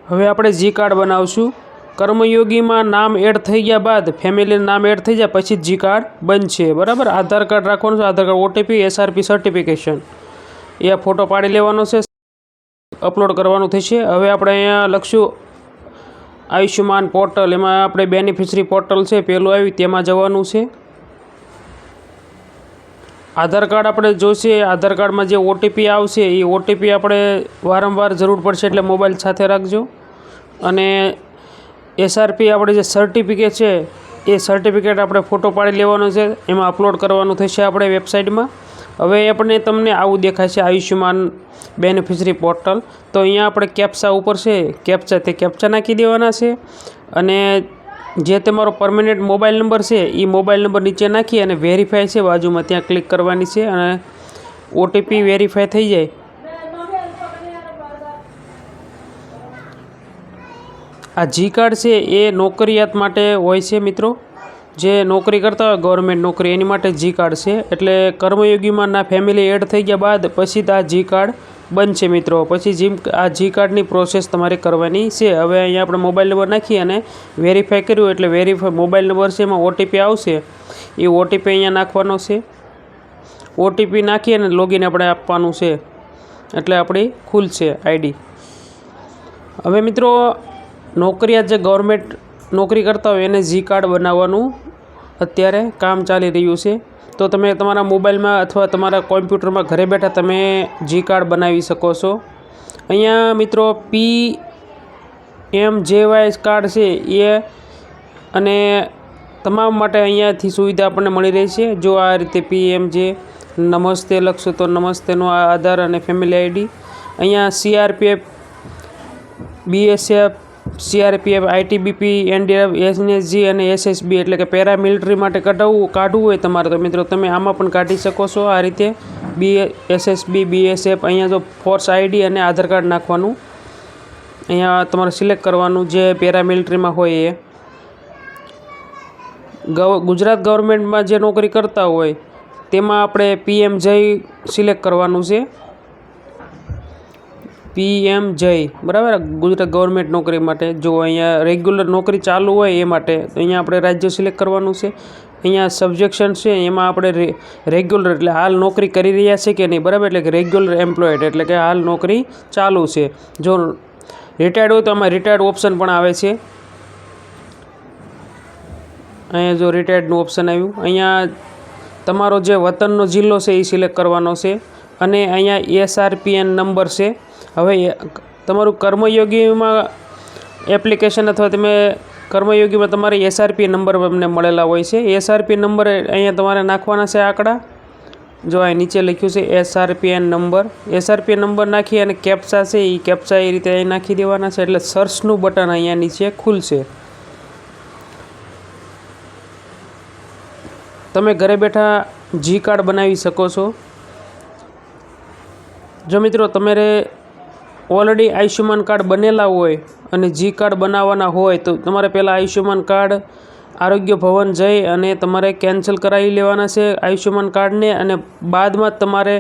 હવે આપણે જી કાર્ડ બનાવશું। કર્મયોગીમાં નામ એડ થઈ ગયા બાદ ફેમિલીનું નામ એડ થઈ જાય પછી જી કાર્ડ બનશે, બરાબર। આધાર કાર્ડ રાખવાનું છે, આધાર કાર્ડ, ઓટીપી, એસઆરપી સર્ટિફિકેશન, એ ફોટો પાડી લેવાનો છે, અપલોડ કરવાનું થશે। હવે આપણે અહીંયા લખશું આયુષ્યમાન પોર્ટલ, એમાં આપણે બેનિફિશરી પોર્ટલ છે પેલું આવ્યું તેમાં જવાનું છે। આધાર કાર્ડ આપણે જોઈશે, આધાર કાર્ડમાં જે ઓટીપી આવશે એ ઓટીપી આપણે વારંવાર જરૂર પડશે એટલે મોબાઈલ સાથે રાખજો। અને એસઆરપી આપણે જે સર્ટિફિકેટ છે એ સર્ટિફિકેટ આપણે ફોટો પાડી લેવાનો છે, એમાં અપલોડ કરવાનું થશે આપણે વેબસાઇટમાં। હવે આપણે તમને આવું દેખાય છે આયુષ્યમાન બેનિફિશરી પોર્ટલ। તો અહીંયા આપણે કેપ્ચા ઉપર છે, તે કેપ્ચા નાખી દેવાના છે અને જે તમારો પરમેનન્ટ મોબાઈલ નંબર છે એ મોબાઈલ નંબર નીચે નાખી અને વેરીફાઈ છે બાજુમાં ત્યાં ક્લિક કરવાની છે અને ઓટીપી વેરીફાઈ થઈ જાય આ જી કાર્ડ છે એ નોકરિયાત માટે હોય છે મિત્રો, જે નોકરી કરતા હોય ગવર્મેન્ટ નોકરી એની માટે જી કાર્ડ છે। એટલે કર્મયોગીમાં ના ફેમિલી એડ થઈ ગયા બાદ પછી આ જી કાર્ડ બનશે મિત્રો, પછી આ જી કાર્ડની પ્રોસેસ તમારે કરવાની છે। હવે અહીંયા આપણે મોબાઈલ નંબર નાખી અને વેરીફાઈ કર્યું એટલે વેરીફાઈ મોબાઈલ નંબર છે એમાં ઓટીપી આવશે, એ ઓટીપી અહીંયા નાખવાનો છે। ઓટીપી નાખી અને લોગિન આપણે આપવાનું છે એટલે આપણી ખુલશે આઈડી। હવે મિત્રો નોકરિયાત જે ગવર્મેન્ટ નોકરી કરતા હોય એને જી કાર્ડ બનાવવાનું અત્યારે કામ ચાલી રહ્યું છે। તો તમે તમારા મોબાઈલમાં અથવા તમારા કોમ્પ્યુટરમાં ઘરે બેઠા તમે જી કાર્ડ બનાવી શકો છો। અહીંયા મિત્રો PMJY કાર્ડ છે એ અને તમામ માટે અહીંયાથી સુવિધા આપણને મળી રહી છે। જો આ રીતે PMJ નમસ્તે લખશો તો નમસ્તેનો આધાર અને ફેમિલી આઈડી, અહીંયા CRPF, BSF, CRPF, ITBP, NDF, SNSG અને SSB એટલે કે પેરામિલિટરી માટે કાઢવું હોય તમારે તો મિત્રો તમે આમાં પણ કાઢી શકો છો આ રીતે SSB, BSF। અહીંયા જો ફોર્સ આઈડી અને આધાર કાર્ડ નાખવાનું, અહીંયા તમારે સિલેક્ટ કરવાનું જે પેરામિલિટરીમાં હોય એ। ગુજરાત ગવર્મેન્ટમાં જે નોકરી કરતા હોય તેમાં આપણે PMJ સિલેક્ટ કરવાનું છે, PMJ, બરાબર। ગુજરાત ગવર્મેન્ટ નોકરી માટે જો અહીંયા રેગ્યુલર નોકરી ચાલુ હોય એ માટે અહીંયા આપણે રાજ્ય સિલેક્ટ કરવાનું છે। અહીંયા સબ્જેક્શન છે એમાં આપણે રેગ્યુલર એટલે હાલ નોકરી કરી રહ્યા છે કે નહીં, બરાબર, એટલે કે રેગ્યુલર એમ્પ્લોયડ એટલે કે હાલ નોકરી ચાલુ છે। જો રિટાયર્ડ હોય તો આમાં રિટાયર્ડ ઓપ્શન પણ આવે છે, અહીંયા જો રિટાયર્ડનું ઓપ્શન આવ્યું। અહીંયા તમારો જે વતનનો જિલ્લો છે એ સિલેક્ટ કરવાનો છે અને અહીંયા SRPN નંબર છે। હવે તમારું કર્મયોગીમાં એપ્લિકેશન અથવા તમે કર્મયોગીમાં તમારે SRP નંબર તમને મળેલા હોય છે, SRP નંબર અહીંયા તમારે નાખવાના છે આંકડા, જો અહીં નીચે લખ્યું છે SRPN નંબર, SRP નંબર નાખી અને કેપ્ચા છે એ કેપ્ચા એ રીતે અહીં નાખી દેવાના છે એટલે સર્ચનું બટન અહીંયા નીચે ખુલશે। તમે ઘરે બેઠા જી કાર્ડ બનાવી શકો છો। જો મિત્રો તમારે ઓલરેડી આયુષ્યમાન કાર્ડ બનેલા હોય અને જી કાર્ડ બનાવવાના હોય તો તમારે પહેલાં આયુષ્યમાન કાર્ડ આરોગ્ય ભવન જઈ અને તમારે કેન્સલ કરાવી લેવાના છે આયુષ્યમાન કાર્ડને, અને બાદમાં તમારે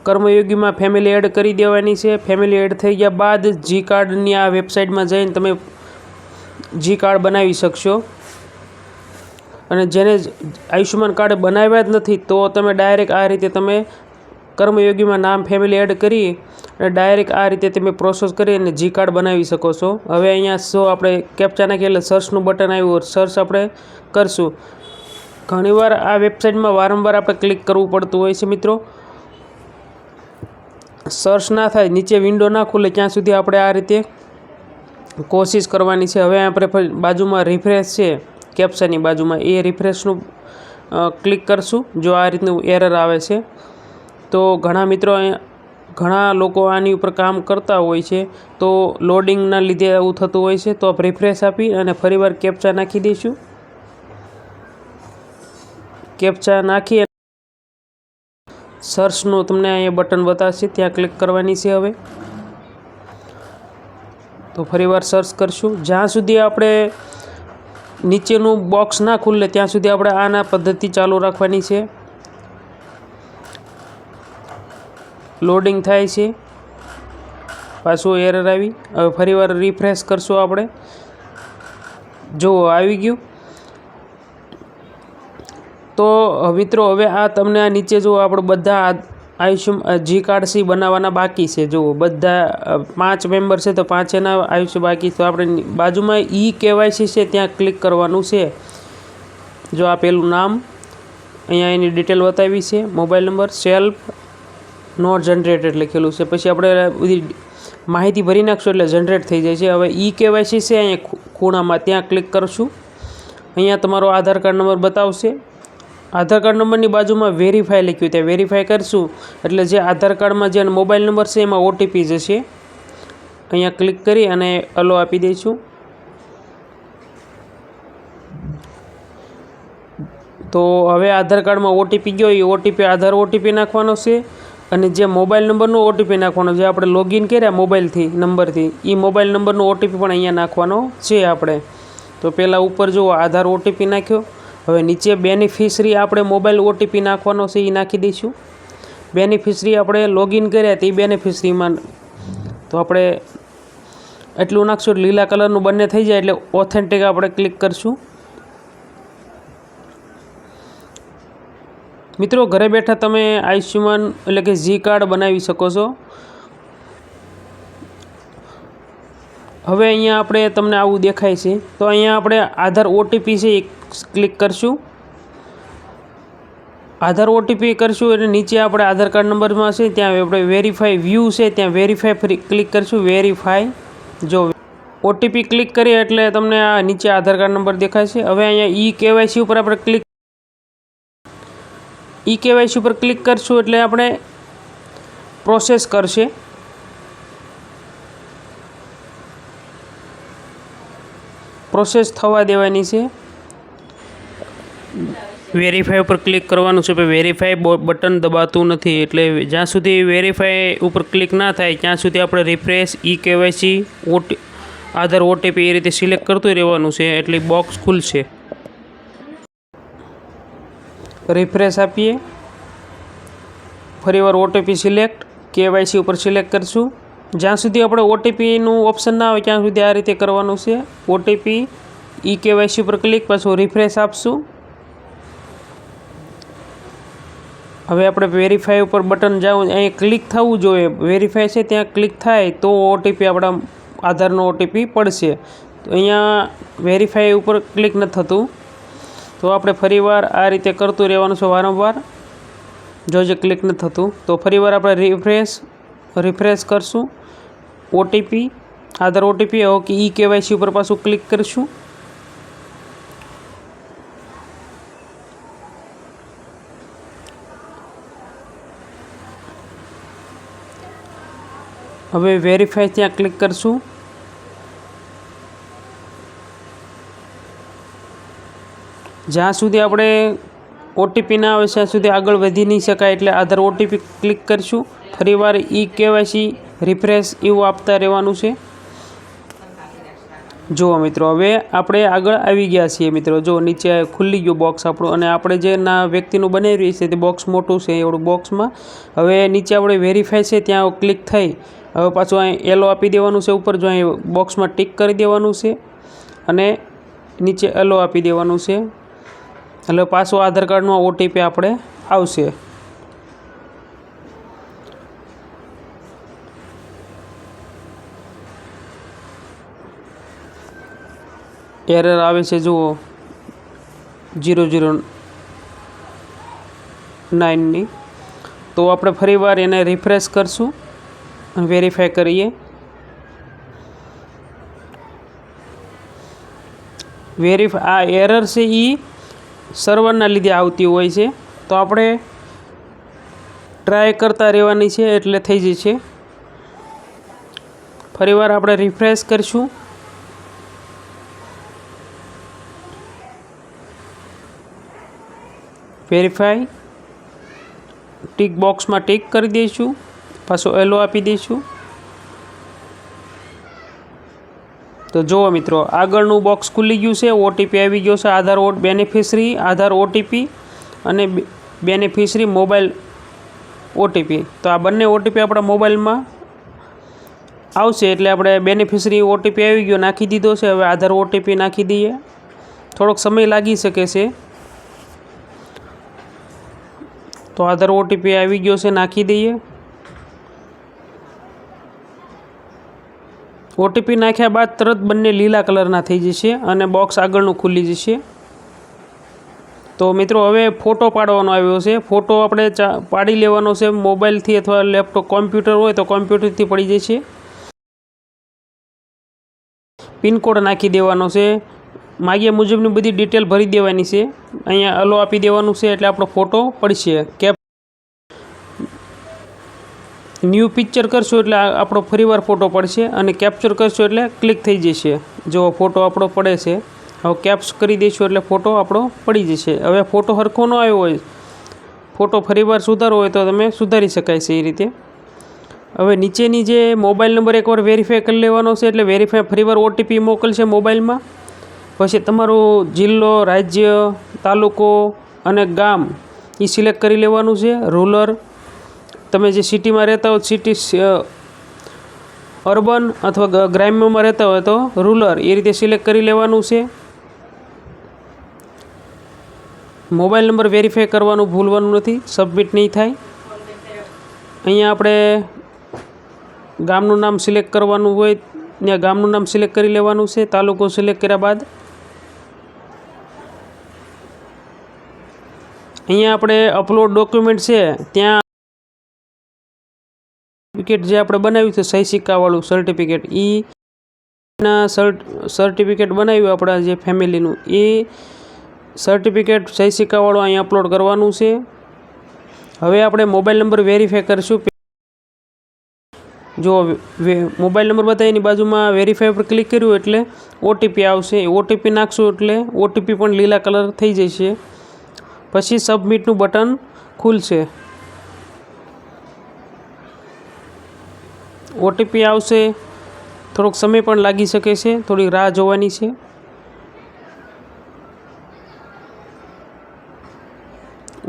કર્મયોગીમાં ફેમિલી એડ કરી દેવાની છે। ફેમિલી એડ થઈ ગયા બાદ જી કાર્ડની આ વેબસાઇટમાં જઈને તમે જી કાર્ડ બનાવી શકશો। અને જેને આયુષ્યમાન કાર્ડ બનાવ્યા જ નથી તો તમે ડાયરેક્ટ આ રીતે તમે કર્મયોગીમાં નામ ફેમિલી એડ કરી અને ડાયરેક્ટ આ રીતે તમે પ્રોસેસ કરી અને જી કાર્ડ બનાવી શકો છો। હવે અહીંયા આપણે કેપ્ચા નાખીએ એટલે સર્ચનું બટન આવ્યું, સર્ચ આપણે કરશું। ઘણીવાર આ વેબસાઇટમાં વારંવાર આપણે ક્લિક કરવું પડતું હોય છે મિત્રો, સર્ચ ના થાય, નીચે વિન્ડો ના ખુલે ત્યાં સુધી આપણે આ રીતે કોશિશ કરવાની છે। હવે આપણે બાજુમાં રિફ્રેશ છે કેપ્ચાની બાજુમાં, એ રિફ્રેશનું ક્લિક કરશું। જો આ રીતનું એરર આવે છે તો ઘણા લોકો આની ઉપર કામ કરતા હોય છે તો લોડિંગના લીધે એવું થતું હોય છે, તો રિફ્રેશ આપી અને ફરીવાર કેપ્ચા નાખી દઈશું। કેપ્ચા નાખી સર્ચનું તમને અહીંયા બટન બતાવશે ત્યાં ક્લિક કરવાની છે। હવે તો ફરીવાર સર્ચ કરશું, જ્યાં સુધી આપણે નીચેનું બોક્સ ના ખુલે ત્યાં સુધી આપણે આના પદ્ધતિ ચાલુ રાખવાની છે। લોડિંગ થાય છે પાછું એરર આવી। હવે ફરીવાર રિફ્રેશ કરશું આપણે। જુઓ આવી ગયું। તો મિત્રો હવે આ તમને આ નીચે જુઓ આપણે બધા આયુષ્યમાન જી કાર્ડ સી બનાવવાના બાકી છે। જુઓ બધા 5 મેમ્બર છે તો 5 એના આયુષ્ય બાકી। તો આપણે બાજુમાં KYC છે ત્યાં ક્લિક કરવાનું છે। જો આ પેલું નામ અહીંયા એની ડિટેલ બતાવી છે, mobile number, self note generated લખેલું છે। પછી આપણે બધી માહિતી ભરી નાખશું એટલે જનરેટ થઈ જાય છે। હવે KYC છે અહીંયા ખૂણામાં ત્યાં ક્લિક કરશું। અહીંયા તમારો આધાર કાર્ડ નંબર બતાવશે। આધાર કાર્ડ નંબરની બાજુમાં વેરીફાઈ લખ્યું, ત્યાં વેરીફાઈ કરશું એટલે જે આધાર કાર્ડમાં જે મોબાઈલ નંબર છે એમાં OTP જશે। અહીંયા ક્લિક કરી અને અલો આપી દઈશું। તો હવે આધાર કાર્ડમાં OTP ગયો, એ OTP આધાર OTP નાખવાનો છે અને જે મોબાઈલ નંબરનો OTP નાખવાનો, જે આપણે લોગિન કર્યા મોબાઈલથી નંબરથી, એ મોબાઈલ નંબરનો OTP પણ અહીંયા નાખવાનો છે આપણે। તો પહેલાં ઉપર જુઓ આધાર OTP નાખ્યો। હવે નીચે બેનિફિશરી આપણે મોબાઈલ OTP નાખવાનો છે, એ નાખી દઈશું। બેનિફિશરી આપણે લોગિન કર્યા તે બેનિફિશરીમાં તો આપણે એટલું નાખશું, લીલા કલરનું બંને થઈ જાય એટલે ઓથેન્ટિક આપણે ક્લિક કરશું। મિત્રો ઘરે બેઠા તમે આયુષ્યમાન એટલે કે જી કાર્ડ બનાવી શકો છો। હવે અહીંયા આપણે તમને આવું દેખાય છે તો અહીંયા આપણે આધાર OTP છે એ ક્લિક કરશું। આધાર OTP કરશું એટલે નીચે આપણે આધાર કાર્ડ નંબરમાં છે ત્યાં આપણે વેરીફાઈ વ્યૂ છે ત્યાં વેરીફાઈ ક્લિક કરશું। વેરીફાઈ જો OTP ક્લિક કરીએ એટલે તમને આ નીચે આધાર કાર્ડ નંબર દેખાય છે। હવે અહીંયા KYC ઉપર આપણે KYC ઉપર ક્લિક કરશું એટલે આપણે પ્રોસેસ કરશે। પ્રોસેસ થવા દેવાની છે। વેરીફાઈ ઉપર ક્લિક કરવાનું છે, પણ વેરીફાઈ બટન દબાતું નથી એટલે જ્યાં સુધી વેરીફાઈ ઉપર ક્લિક ના થાય ત્યાં સુધી આપણે રિફ્રેશ KYC આધાર OTP એ રીતે સિલેક્ટ કરતું રહેવાનું છે એટલે બોક્સ ખુલશે। રિફ્રેશ આપીએ, ફરીવાર OTP સિલેક્ટ, KYC ઉપર સિલેક્ટ કરશું। જ્યાં સુધી આપણે OTPનું ઓપ્શન ના આવે ત્યાં સુધી આ રીતે કરવાનું છે। OTP KYC ઉપર ક્લિક, પાછું રિફ્રેશ આપશું। હવે આપણે વેરીફાઈ ઉપર બટન જાવું, અહીં ક્લિક થવું જોઈએ, વેરીફાઈ છે ત્યાં ક્લિક થાય તો OTP આપણા આધારનો OTP પડશે। તો અહીંયા વેરીફાઈ ઉપર ક્લિક નથી થતું તો આપણે ફરીવાર આ રીતે કરતું રહેવાનું છે વારંવાર। જો જે ક્લિક નથી થતું તો ફરીવાર આપણે રિફ્રેશ કરશું। OTP આધાર OTP ઓકે KYC ઉપર પાછું ક્લિક કરશું। હવે વેરીફાઈ ત્યાં ક્લિક કરશું। જ્યાં સુધી આપણે OTP ના આવે ત્યાં સુધી આગળ વધી નહીં શકાય એટલે આધાર OTP ક્લિક કરશું। ફરીવાર KYC રિફ્રેશ એવું આપતા રહેવાનું છે। જુઓ મિત્રો હવે આપણે આગળ આવી ગયા છીએ। મિત્રો જો નીચે ખુલ્લી ગયું બોક્સ આપણું અને આપણે જે ના વ્યક્તિનું બનાવી રહ્યું છે તે બોક્સ મોટું છે એવડું બોક્સમાં। હવે નીચે આપણે વેરીફાઈ છે ત્યાં ક્લિક થઈ, હવે પાછું અહીં એલો આપી દેવાનું છે ઉપર, જો અહીં બોક્સમાં ટિક કરી દેવાનું છે અને નીચે એલો આપી દેવાનું છે એટલે પાછું આધાર કાર્ડનો OTP આપણે આવશે। એરર આવે છે જુઓ 009ની। તો આપણે ફરીવાર એને રિફ્રેશ કરશું, વેરીફાઈ કરીએ। આ એરર છે એ સર્વરના લીધે આવતી હોય છે તો આપણે ટ્રાય કરતા રહેવાની છે એટલે થઈ જશે। ફરીવાર આપણે રિફ્રેશ કરીશું। વેરીફાઈ ટિક બોક્સમાં ટિક કરી દઈશું, પાછો એલો આપી દઈશું। તો જુઓ મિત્રો આગળનું બોક્સ ખુલી ગયું છે, OTP આવી ગયો છે, આધાર બેનિફિશરી આધાર OTP અને બેનિફિશરી મોબાઈલ OTP। તો આ બંને OTP આપણા મોબાઈલમાં આવશે એટલે આપણે બેનિફિશરી ઓટીપી આવી ગયો, નાખી દીધો છે. હવે આધાર ઓટીપી નાખી દઈએ. થોડોક સમય લાગી શકે છે. તો આધાર ઓટીપી આવી ગયો છે, નાખી દઈએ. ઓટીપી નાખ્યા બાદ તરત બંને લીલા કલરના થઈ જશે અને બોક્સ આગળનું ખુલી જશે. તો મિત્રો હવે ફોટો પાડવાનો આવ્યો છે. ફોટો આપણે પાડી લેવાનો છે મોબાઈલથી અથવા લેપટોપ કોમ્પ્યુટર હોય તો કોમ્પ્યુટરથી પડી જશે. પિનકોડ નાખી દેવાનો છે. માગ્યા મુજબની બધી ડિટેલ ભરી દેવાની છે. અહીંયા અલો આપી દેવાનું છે એટલે આપણો ફોટો પડશે. ન્યૂ પિક્ચર કરશો એટલે આપણો ફરીવાર ફોટો પડશે અને કેપ્ચર કરશો એટલે ક્લિક થઈ જશે. જો ફોટો આપણો પડે છે. હવે કેપ્સ કરી દઈશું એટલે ફોટો આપણો પડી જશે. હવે ફોટો સરખો ન આવ્યો હોય, ફોટો ફરીવાર સુધારવો હોય તો તમે સુધારી શકાય છે એ રીતે. હવે નીચેની જે મોબાઈલ નંબર એકવાર વેરીફાઈ કરી લેવાનો છે એટલે વેરીફાઈ ફરીવાર ઓટીપી મોકલશે મોબાઈલમાં. પછી તમારું જિલ્લો, રાજ્ય, તાલુકો અને ગામ એ સિલેક્ટ કરી લેવાનું છે. રૂરલ, તમે જે સિટીમાં રહેતા હો સિટી અર્બન અથવા ગ્રામ્યમાં રહેતા હોય તો રૂરલ એ રીતે સિલેક્ટ કરી લેવાનું છે. મોબાઈલ નંબર વેરીફાઈ કરવાનું ભૂલવાનું નથી, સબમિટ નહીં થાય. અહીંયા આપણે ગામનું નામ સિલેક્ટ કરવાનું હોય ત્યાં ગામનું નામ સિલેક્ટ કરી લેવાનું છે. તાલુકો સિલેક્ટ કર્યા બાદ અહીંયા આપણે અપલોડ ડોક્યુમેન્ટ છે ત્યાં સર્ટિફિકેટ જે આપણે બનાવ્યું છે સહી સિક્કાવાળું સર્ટિફિકેટ, સર્ટિફિકેટ બનાવ્યું આપણા જે ફેમિલીનું એ સર્ટિફિકેટ સહી સિક્કાવાળું અહીંયા અપલોડ કરવાનું છે. હવે આપણે મોબાઈલ નંબર વેરીફાઈ કરીશું. જો મોબાઈલ નંબર બતાવી એની બાજુમાં વેરીફાઈ પર ક્લિક કર્યું એટલે ઓટીપી આવશે. ઓટીપી નાખશું એટલે ઓટીપી પણ લીલા કલર થઈ જશે. પછી સબમિટનું બટન ખુલશે. ઓટીપી આવશે, થોડોક સમય પણ લાગી શકે છે, થોડી રાહ જોવાની છે.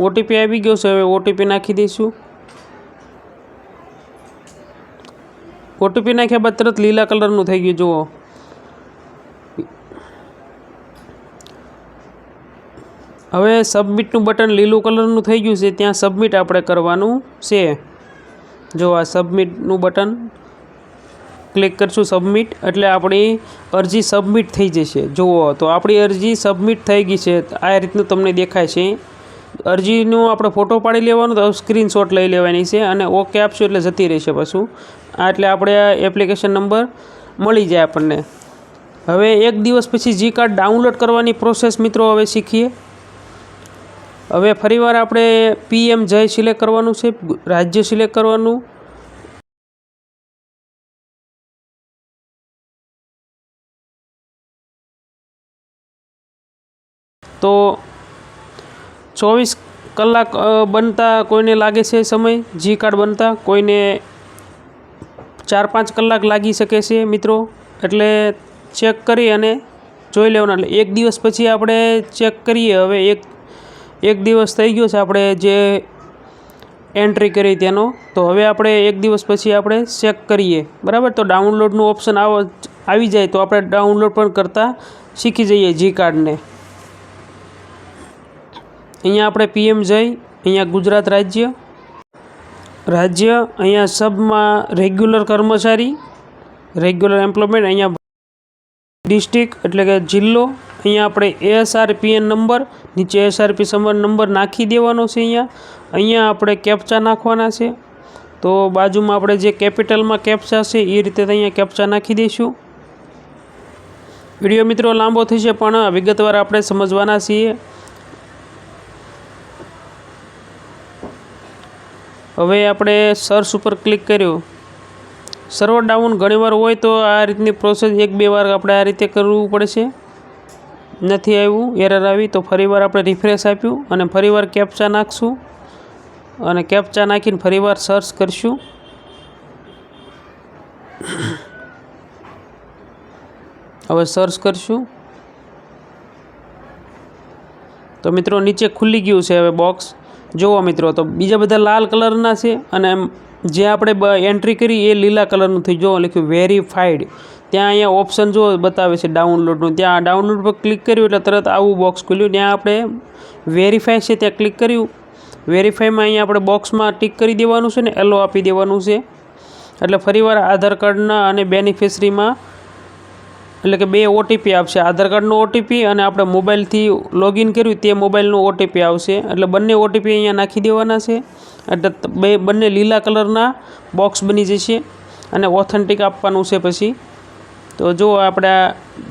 ઓટીપી આવી ગયો છે. હવે ઓટીપી નાખી દઈશું. ઓટીપી નાખ્યા બાદ તરત લીલા કલરનું થઈ ગયું. જુઓ હવે સબમિટનું બટન લીલું કલરનું થઈ ગયું છે, ત્યાં સબમિટ આપણે કરવાનું છે. જો આ સબમિટનું બટન ક્લિક કરશું સબમિટ એટલે આપણી અરજી સબમિટ થઈ જશે. જુઓ તો આપણી અરજી સબમિટ થઈ ગઈ છે. આ રીતનું તમને દેખાય છે. અરજીનું આપણે ફોટો પાડી લેવાનો, તો સ્ક્રીનશોટ લઈ લેવાની છે અને ઓકે આપશું એટલે જતી રહેશે પાછું. આ એટલે આપણે એપ્લિકેશન નંબર મળી જાય આપણને. હવે એક દિવસ પછી જી કાર્ડ ડાઉનલોડ કરવાની પ્રોસેસ મિત્રો હવે શીખીએ. હવે ફરીવાર આપણે PM જય સિલેક્ટ કરવાનું છે, રાજ્ય સિલેક્ટ કરવાનું. તો 24 કલાક બનતા કોઈને લાગે છે સમય જી કાર્ડ બનતા, કોઈને 4-5 કલાક લાગી શકે છે મિત્રો. એટલે ચેક કરી અને જોઈ લેવાનું. એટલે એક દિવસ પછી આપણે ચેક કરીએ. હવે એક દિવસ થઈ ગયો છે આપણે જે એન્ટ્રી કરી તેનો. તો હવે આપણે એક દિવસ પછી આપણે ચેક કરીએ, બરાબર. તો ડાઉનલોડનું ઓપ્શન આવી જાય તો આપણે ડાઉનલોડ પણ કરતાં શીખી જઈએ જી કાર્ડને. અહીંયા આપણે PM જઈ, અહીંયા ગુજરાત રાજ્ય, અહીંયા સબમાં રેગ્યુલર કર્મચારી, રેગ્યુલર એમ્પ્લોયમેન્ટ, અહીંયા ડિસ્ટ્રિક્ટ એટલે કે જિલ્લો, અહીંયા આપણે ASRPN નંબર, નીચે ASRP નંબર નાખી દેવાનો છે. અહીંયા આપણે કેપ્ચા નાખવાના છે. તો બાજુમાં આપણે જે કેપિટલમાં કેપ્ચા છે એ રીતે અહીંયા કેપ્ચા નાખી દઈશું. વિડીયો મિત્રો લાંબો થશે પણ વિગતવાર આપણે સમજવાના છીએ. હવે આપણે સર્ચ ઉપર ક્લિક કર્યું. સર્વર ડાઉન ઘણીવાર હોય તો આ રીતની પ્રોસેસ 1-2 વાર આપણે આ રીતે કરવું પડશે. નથી આવ્યું, એરર આવી, તો ફરીવાર આપણે રિફ્રેશ આપ્યું અને ફરીવાર કેપ્ચા નાખશું અને કેપ્ચા નાખીને ફરીવાર સર્ચ કરીશું. હવે સર્ચ કરીશું તો મિત્રો નીચે ખુલી ગયું છે હવે બોક્સ. જુઓ મિત્રો, તો બીજા બધા લાલ કલરના છે અને જે આપણે એન્ટ્રી કરી એ લીલા કલરનું થઈ જો લખ્યું વેરીફાઈડ, ત્યાં અહીંયા ઓપ્શન જો બતાવે છે ડાઉનલોડનું, ત્યાં ડાઉનલોડ પર ક્લિક કર્યું એટલે તરત આવું બોક્સ ખુલ્યું. ત્યાં આપણે વેરીફાઈ છે ત્યાં ક્લિક કર્યું. વેરીફાઈમાં અહીંયા આપણે બોક્સમાં ટિક કરી દેવાનું છે ને એલો આપી દેવાનું છે. એટલે ફરીવાર આધાર કાર્ડના અને બેનિફિશરીમાં એટલે કે 2 ઓટીપી આપશે. આધાર કાર્ડનો ઓટીપી અને આપણે મોબાઈલથી લોગિન કર્યું તે મોબાઈલનો ઓટીપી આવશે. એટલે બંને ઓટીપી અહીંયા નાખી દેવાના છે. એટલે બંને લીલા કલરના બોક્સ બની જશે અને ઓથેન્ટિક આપવાનું છે. પછી તો જો આપણે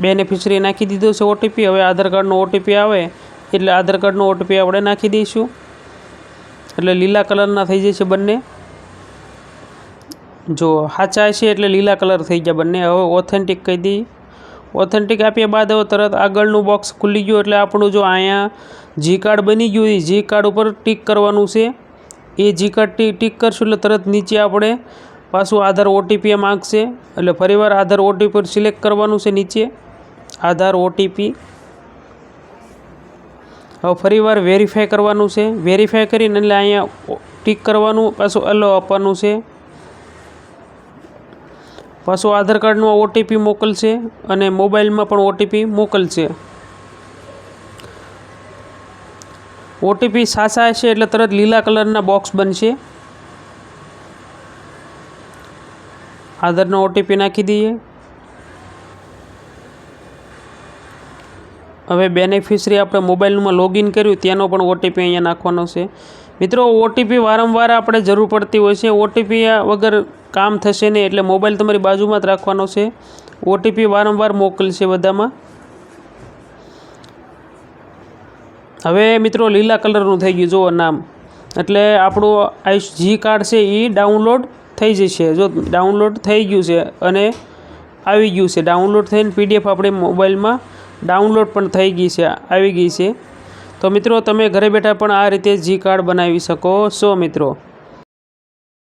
બેનિફિશરી નાખી દીધો છે ઓટીપી. હવે આધાર કાર્ડનો ઓટીપી આવે એટલે આધાર કાર્ડનો ઓટીપી આપણે નાખી દઈશું. એટલે લીલા કલરના થઈ જશે બંને. જો સાચા છે એટલે લીલા કલર થઈ ગયા બંને. હવે ઓથેન્ટિક કહી દઈએ. ઓથેન્ટિક આપ્યા બાદ હવે તરત આગળનું બોક્સ ખુલી ગયું. એટલે આપણું જો અહીંયા જી કાર્ડ બની ગયું એ જી કાર્ડ ઉપર ટિક કરવાનું છે. એ જી કાર્ડ ટિક કરશું એટલે તરત નીચે આપણે પાછું આધાર ઓટીપી માગશે. એટલે ફરીવાર આધાર ઓટીપી પર સિલેક્ટ કરવાનું છે નીચે આધાર ઓટીપી. હવે ફરીવાર વેરીફાઈ કરવાનું છે. વેરીફાઈ કરીને એટલે અહીંયા ટિક કરવાનું, પાછું એલો આપવાનું છે. પાછું આધાર કાર્ડનો ઓટીપી મોકલશે અને મોબાઈલમાં પણ ઓટીપી મોકલશે. ઓટીપી સાચા હશે એટલે તરત લીલા કલરના બોક્સ બનશે. આધારનો ઓટીપી નાખી દઈએ. હવે બેનિફિશરી આપણે મોબાઈલમાં લોગિન કર્યું ત્યાંનો પણ ઓટીપી અહીંયા નાખવાનો છે. મિત્રો ઓટીપી વારંવાર આપણે જરૂર પડતી હોય છે. ઓટીપી વગર કામ થશે નહીં. એટલે મોબાઈલ તમારી બાજુમાં જ રાખવાનો છે. ઓટીપી વારંવાર મોકલશે બધામાં. હવે મિત્રો લીલા કલરનું થઈ ગયું જુઓ નામ. એટલે આપણું જી કાર્ડ છે એ ડાઉનલોડ થઈ જશે. જો ડાઉનલોડ થઈ ગયું છે અને આવી ગયું છે. ડાઉનલોડ થઈને પીડીએફ આપણે મોબાઈલમાં ડાઉનલોડ પણ થઈ ગઈ છે, આવી ગઈ છે. તો મિત્રો તમે ઘરે બેઠા પણ આ રીતે જી કાર્ડ બનાવી શકો છો મિત્રો.